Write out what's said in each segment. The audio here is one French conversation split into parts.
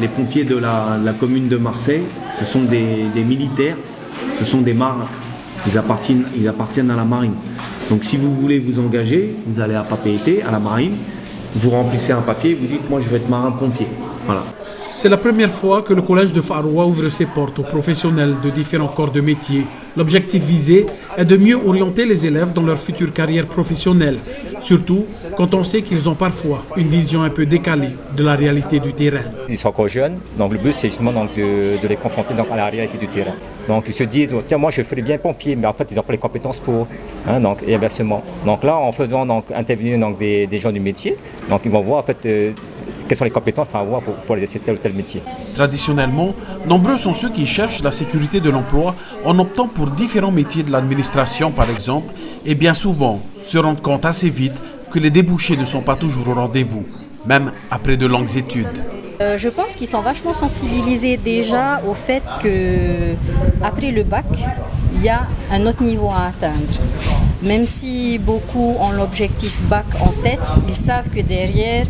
Les pompiers de la commune de Marseille, ce sont des militaires, ce sont des marins. Ils appartiennent à la marine. Donc si vous voulez vous engager, vous allez à Papeete, à la marine, vous remplissez un papier, vous dites « moi je veux être marin-pompier ». Voilà. C'est la première fois que le collège de Faroua ouvre ses portes aux professionnels de différents corps de métier. L'objectif visé est de mieux orienter les élèves dans leur future carrière professionnelle, surtout quand on sait qu'ils ont parfois une vision un peu décalée de la réalité du terrain. Ils sont encore jeunes, donc le but c'est justement donc, de les confronter donc, à la réalité du terrain. Donc ils se disent, tiens moi je ferais bien pompier, mais en fait ils n'ont pas les compétences pour, donc, et inversement. Donc là en faisant donc, intervenir donc, des gens du métier, donc ils vont voir en fait quelles sont les compétences à avoir pour exercer tel ou tel métier. Traditionnellement, nombreux sont ceux qui cherchent la sécurité de l'emploi en optant pour différents métiers de l'administration par exemple, et bien souvent se rendent compte assez vite que les débouchés ne sont pas toujours au rendez-vous, même après de longues études. Je pense qu'ils sont vachement sensibilisés déjà au fait qu'après le bac, il y a un autre niveau à atteindre. Même si beaucoup ont l'objectif bac en tête, ils savent que derrière,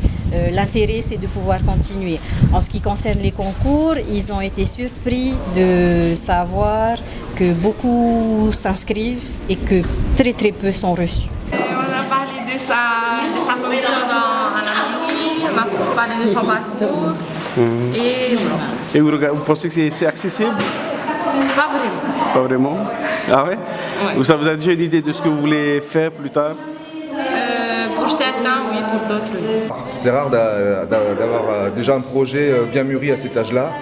l'intérêt c'est de pouvoir continuer. En ce qui concerne les concours, ils ont été surpris de savoir que beaucoup s'inscrivent et que très très peu sont reçus. On a parlé de sa fonction à la mairie, on a parlé de son parcours. Et vous pensez que c'est accessible? Pas vraiment. Pas vraiment? Ah ouais? Ouais. Ça vous a déjà une idée de ce que vous voulez faire plus tard? Pour certains, oui, pour d'autres, oui. C'est rare d'avoir déjà un projet bien mûri à cet âge-là.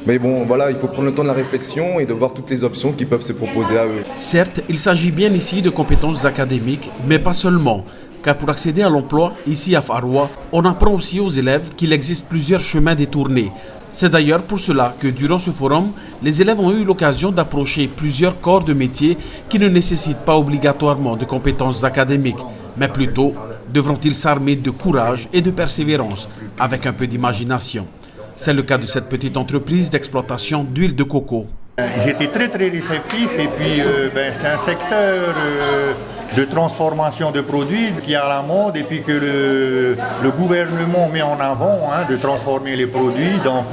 Mais bon, voilà, il faut prendre le temps de la réflexion et de voir toutes les options qui peuvent se proposer à eux. Certes, il s'agit bien ici de compétences académiques, mais pas seulement. Car pour accéder à l'emploi, ici à Faroua, on apprend aussi aux élèves qu'il existe plusieurs chemins détournés. C'est d'ailleurs pour cela que durant ce forum, les élèves ont eu l'occasion d'approcher plusieurs corps de métier qui ne nécessitent pas obligatoirement de compétences académiques, mais plutôt devront-ils s'armer de courage et de persévérance avec un peu d'imagination. C'est le cas de cette petite entreprise d'exploitation d'huile de coco. Ils étaient très réceptifs et puis c'est un secteur de transformation de produits qui est à la mode et puis que le gouvernement met en avant de transformer les produits. Donc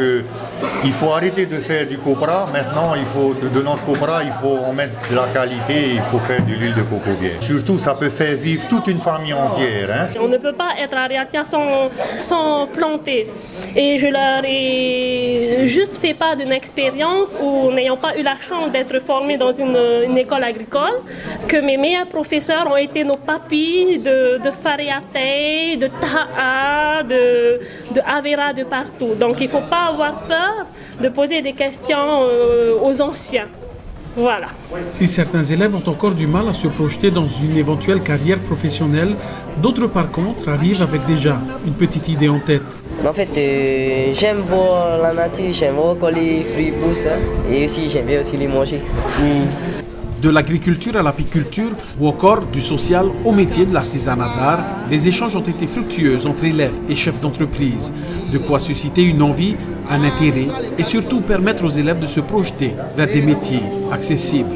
il faut arrêter de faire du copra. Maintenant, de notre copra, il faut en mettre de la qualité et il faut faire de l'huile de coco bien. Surtout, ça peut faire vivre toute une famille entière. On ne peut pas être à Riatia sans planter. Et je leur ai juste fait part d'une expérience où, n'ayant pas eu la chance d'être formée dans une école agricole, que mes meilleurs professeurs ont été nos papis de Fariate, de Taha, de Avera, de partout. Donc il ne faut pas avoir peur de poser des questions aux anciens. Voilà. Si certains élèves ont encore du mal à se projeter dans une éventuelle carrière professionnelle, d'autres par contre arrivent avec déjà une petite idée en tête. En fait, j'aime voir la nature, j'aime voir quand les fruits poussent et aussi j'aime bien aussi les manger. De l'agriculture à l'apiculture ou encore du social au métier de l'artisanat d'art, les échanges ont été fructueux entre élèves et chefs d'entreprise. De quoi susciter une envie, un intérêt et surtout permettre aux élèves de se projeter vers des métiers accessibles.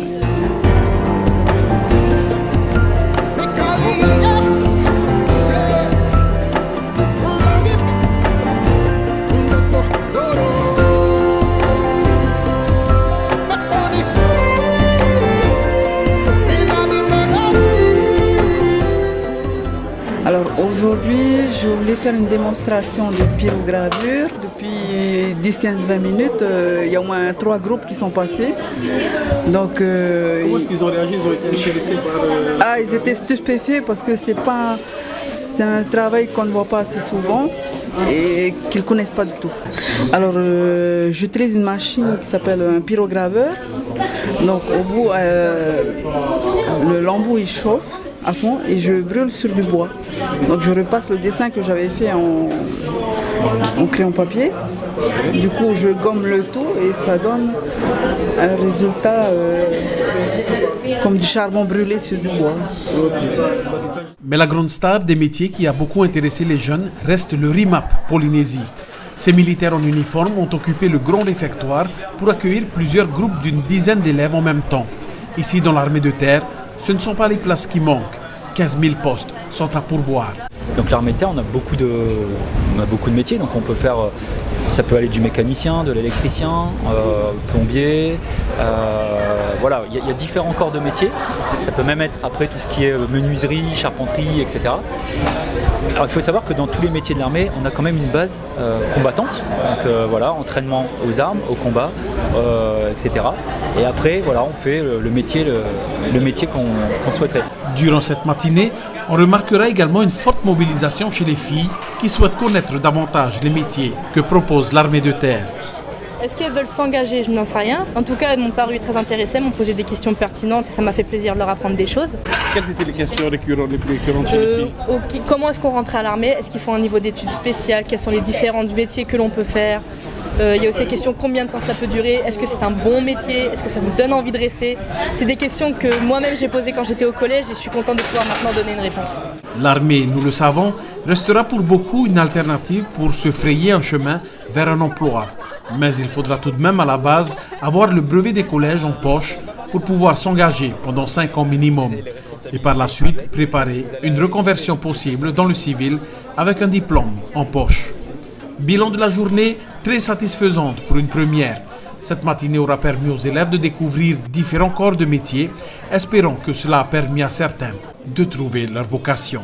Alors aujourd'hui, je voulais faire une démonstration de pyrogravure. Depuis 10-15-20 minutes, il y a au moins 3 groupes qui sont passés. Donc, comment est-ce qu'ils ont réagi? Ils ont été intéressés par... ils étaient stupéfaits parce que c'est un travail qu'on ne voit pas assez souvent et qu'ils ne connaissent pas du tout. Alors j'utilise une machine qui s'appelle un pyrograveur. Donc au bout, le lambeau il chauffe à fond et je brûle sur du bois. Donc je repasse le dessin que j'avais fait en crayon papier. Du coup je gomme le tout et ça donne un résultat comme du charbon brûlé sur du bois. Mais la grande star des métiers qui a beaucoup intéressé les jeunes reste le RIMAP Polynésie. Ces militaires en uniforme ont occupé le grand réfectoire pour accueillir plusieurs groupes d'une dizaine d'élèves en même temps. Ici dans l'armée de terre, ce ne sont pas les places qui manquent. 15 000 postes sont à pourvoir. Donc l'armée de terre, on a beaucoup de métiers, donc on peut faire Ça peut aller du mécanicien, de l'électricien, plombier. Voilà, il y a différents corps de métier. Ça peut même être après tout ce qui est menuiserie, charpenterie, etc. Alors il faut savoir que dans tous les métiers de l'armée, on a quand même une base combattante. Donc voilà, entraînement aux armes, au combat, etc. Et après, voilà, on fait le métier qu'on souhaiterait. Durant cette matinée, on remarquera également une forte mobilisation chez les filles qui souhaitent connaître davantage les métiers que propose l'armée de terre. Est-ce qu'elles veulent s'engager? Je n'en sais rien. En tout cas, elles m'ont paru très intéressées, m'ont posé des questions pertinentes et ça m'a fait plaisir de leur apprendre des choses. Quelles étaient les questions les plus récurrentes chez les filles? Comment est-ce qu'on rentre à l'armée? Est-ce qu'il faut un niveau d'études spécial? Quels sont les différents métiers que l'on peut faire? Il y a aussi la question combien de temps ça peut durer? Est-ce que c'est un bon métier? Est-ce que ça vous donne envie de rester? C'est des questions que moi-même j'ai posées quand j'étais au collège et je suis contente de pouvoir maintenant donner une réponse. L'armée, nous le savons, restera pour beaucoup une alternative pour se frayer un chemin vers un emploi. Mais il faudra tout de même à la base avoir le brevet des collèges en poche pour pouvoir s'engager pendant 5 ans minimum. Et par la suite, préparer une reconversion possible dans le civil avec un diplôme en poche. Bilan de la journée, très satisfaisante pour une première. Cette matinée aura permis aux élèves de découvrir différents corps de métier, espérant que cela a permis à certains de trouver leur vocation.